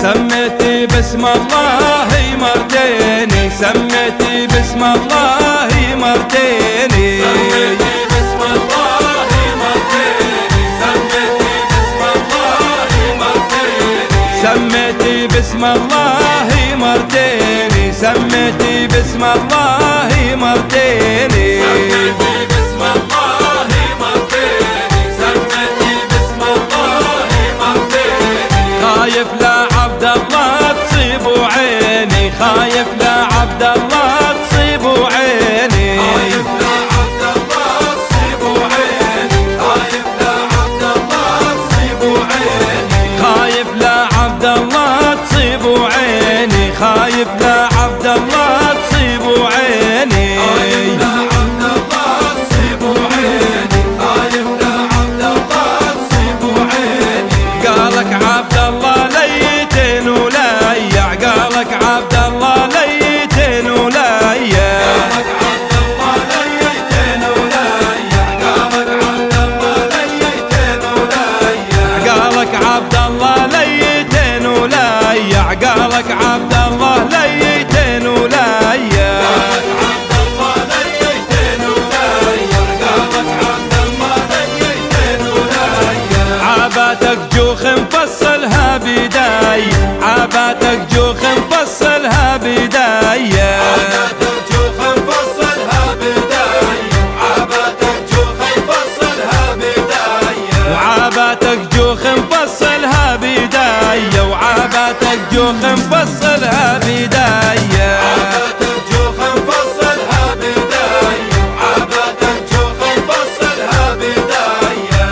سميتي باسم الله مرتين، سميتي باسم الله مرتين، سميتي باسم الله مرتين، سميتي باسم الله مرتين، سميتي باسم الله مرتين، سميتي باسم الله مرتين، سميتي باسم الله مرتين، سميتي باسم الله مرتين. خايف لا عبد الله تصيبوا عيني، خايف لا عبد الله تصيبوا عيني، خايف لا عبد الله تصيبوا عيني، خايف لا عبد الله تصيبوا عيني، خايف لا عبد الله تصيبوا عيني، خايف لا عبد الله تصيبوا عيني، خايف لا عبد الله تصيبوا عيني، خايف لا عبد الله تصيبوا عيني. قالك عبد الله ليتين وليع، قالك عبد الله ليتين وليع، قالك عبد الله ليتين وليع، قالك عبد الله ليتين وليع، قالك عبد الله ليتين وليع، قالك عبد الله ليتين وليع، قالك عبد الله ليتين وليع، قالك عبد الله ليتين وليع. عباتك جوخ مفصلها بداي، عباتك جوخ مفصلها بداي، عباتك جوخ مفصلها بداية، عباتك جوخ مفصلها بداية، وعباتك جوخ مفصلها بداية، وعباتك جوخ مفصلها بداية، عباتك جوخ مفصلها بداية، عباتك جوخ مفصلها بداية.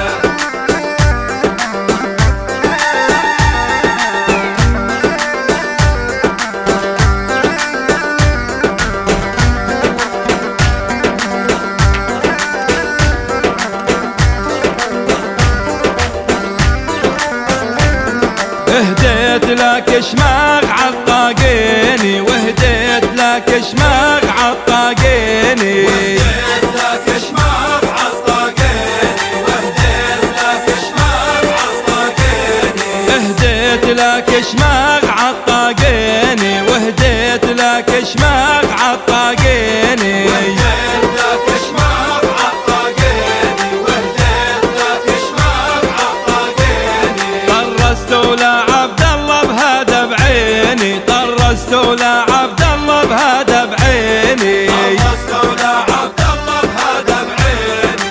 اهديت لك شماغ عالطاقيني، وهديت لك شماغ عالطاقيني، وهديت لك شماغ عالطاقيني، وهديت لك شماغ عالطاقيني، اهديت لك شماغ عالطاقيني، وهديت لك شماغ عالطاقيني، وهديت لك شماغ عالطاقيني، وهديت لك شماغ عالطاقيني. طرستوا لعبد الله بهذا بعيني، طرستوا لعبد الله بهذا بعيني، طرستوا لعبد الله بهذا بعيني،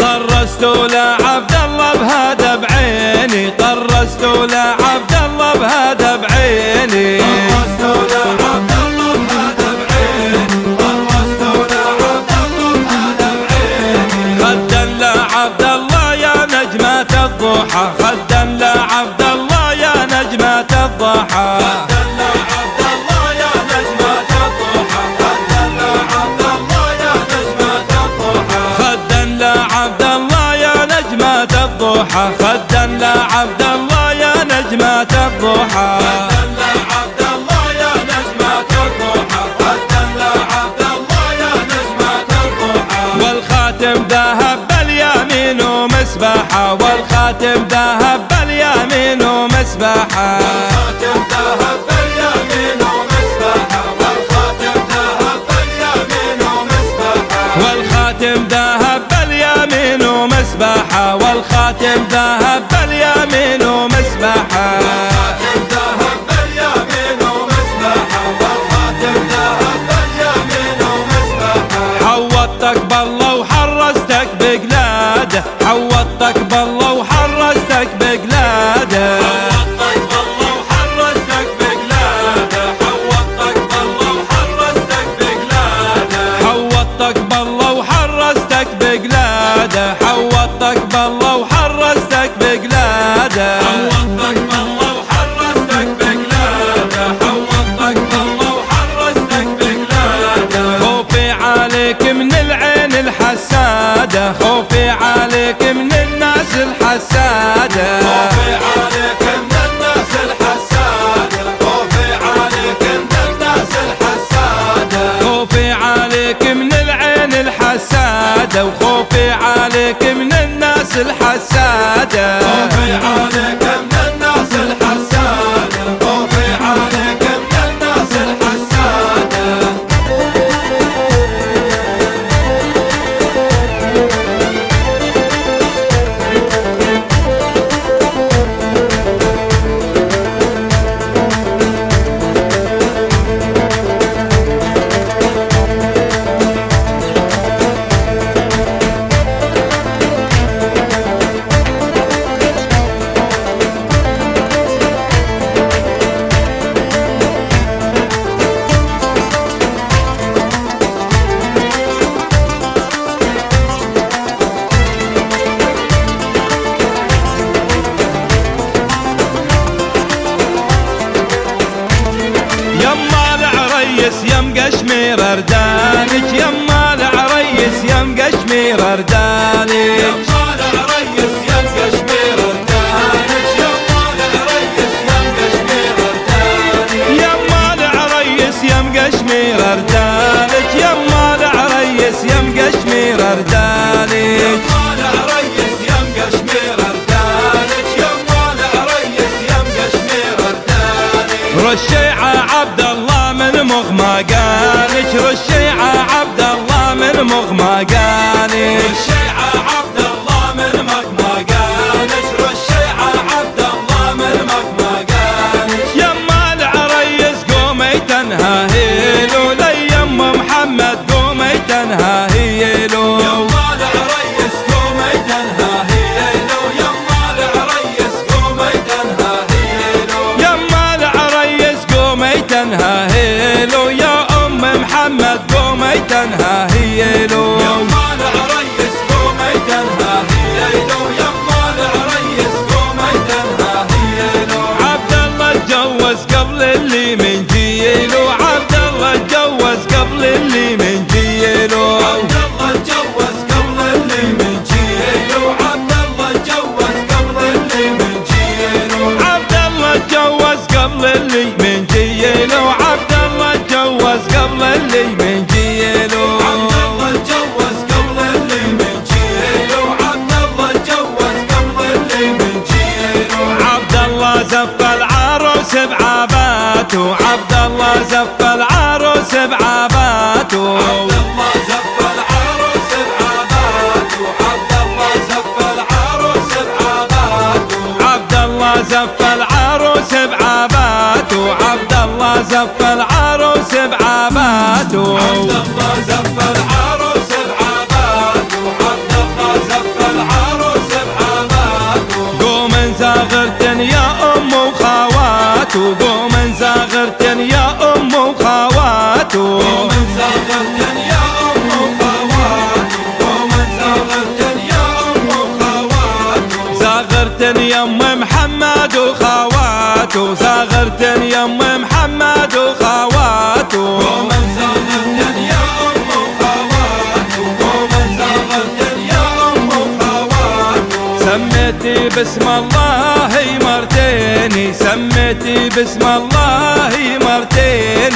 طرستوا لعبد الله بهذا بعيني، طرستوا لعبد الله بهذا بعيني، طرستوا لعبد الله بهذا بعيني، طرستوا لعبد الله بهذا بعيني، طرستوا لعبد الله بهذا بعيني. خدا لعبد الله يا نجمة الضحى، خدا لعبد الله يا نجمة الضحى، دلع عبد الله يا نجمة الضحى، دلع عبد الله يا نجمة الضحى، خدا لعبد الله يا نجمة الضحى، خدا لعبد الله يا نجمة الضحى، دلع عبد الله يا نجمة الضحى، دلع عبد الله يا نجمة الضحى. والخاتم ذهب باليمين ومسبحة، والخاتم ذهب باليمين ومسبحة، والخاتم ذهب باليمين ومسبحة، والخاتم ذهب باليمين ومسبحة، والخاتم ذهب باليمين ومسبحة، والخاتم ذهب باليمين ومسبحة، والخاتم ذهب باليمين ومسبحة، والخاتم ذهب باليمين ومسبحة. حوطتك بالله وحرستك بقلاده، حوطتك بالله وحرستك بقلاده، حوطتك بالله وحرستك بقلاده، حوطتك بالله وحرستك بقلاده، حوطتك بالله وحرستك بقلاده، حوطتك بالله وحرستك بقلاده، حوطتك بالله وحرستك بقلاده، حوطتك بالله وحرستك بقلاده. خوفي عليك من العين الحسادة، خوفي عليك من الناس الحسادة، خوفي عليك من الناس الحسادة، خوفي عليك من الناس الحسادة، خوفي عليك من العين الحسادة، وخوفي عليك من الناس الحسادة، خوفي اردانك يما العريس يم قشمير اردانك يما العريس يم قشمير اردانك يما العريس يم قشمير اردانك يما العريس يم قشمير اردانك يما العريس يم قشمير اردانك يما العريس يم قشمير اردانك يما العريس يم قشمير اردانك رشيعة عبد الله من مغمقانك رشيعة عبد الله من مغمقانك رشيعة عبد الله من مغمقانك رشيعة عبد الله من مغمقانك يما العريس قومي تنهاهيلو ليم محمد قومي تنهاهيلو يما العريس قومي تنهاهيلو يما العريس قومي تنهاهيلو يما العريس قومي تنهاهيلو يا ام محمد قومي تنهاهيلو يما العريس قومي تنهاهيلو يما العريس قومي تنهاهيلو عبد الله اتجوز قبل اللي من جيلو عبد الله اتجوز قبل اللي من جيلو عبد الله اتجوز قبل اللي من جيلو عبد الله اتجوز قبل اللي من جيلو عبد الله اتجوز قبل اللي من جيلو عبد الله اتجوز قبل اللي من جيلو عبد الله اتجوز قبل اللي من جيلو عبد الله اتجوز قبل اللي من جيلو عبد الله زف العروس بعباته عبد الله زف العروس بعباته عبد الله زف العروس بعباته عبد الله زف العروس بعباته عبد الله زف العروس بعباته عبد الله زف العروس بعباته عبد الله زف العروس بعباته عبد الله زف العروس بعباته قوم زاغرتن يا ام وخواته قوم زاغرتن يا ام وخواته قوم زاغرتن يا ام وخواته قوم زاغرتن يا ام وخواته زاغرتن يم محمد وخواته زاغرتن يم محمد وخواته قوم زاغرتن يا ام وخواته قوم زاغرتن يا ام وخواته سميتي باسم الله مرتين سميتي باسم الله مرتين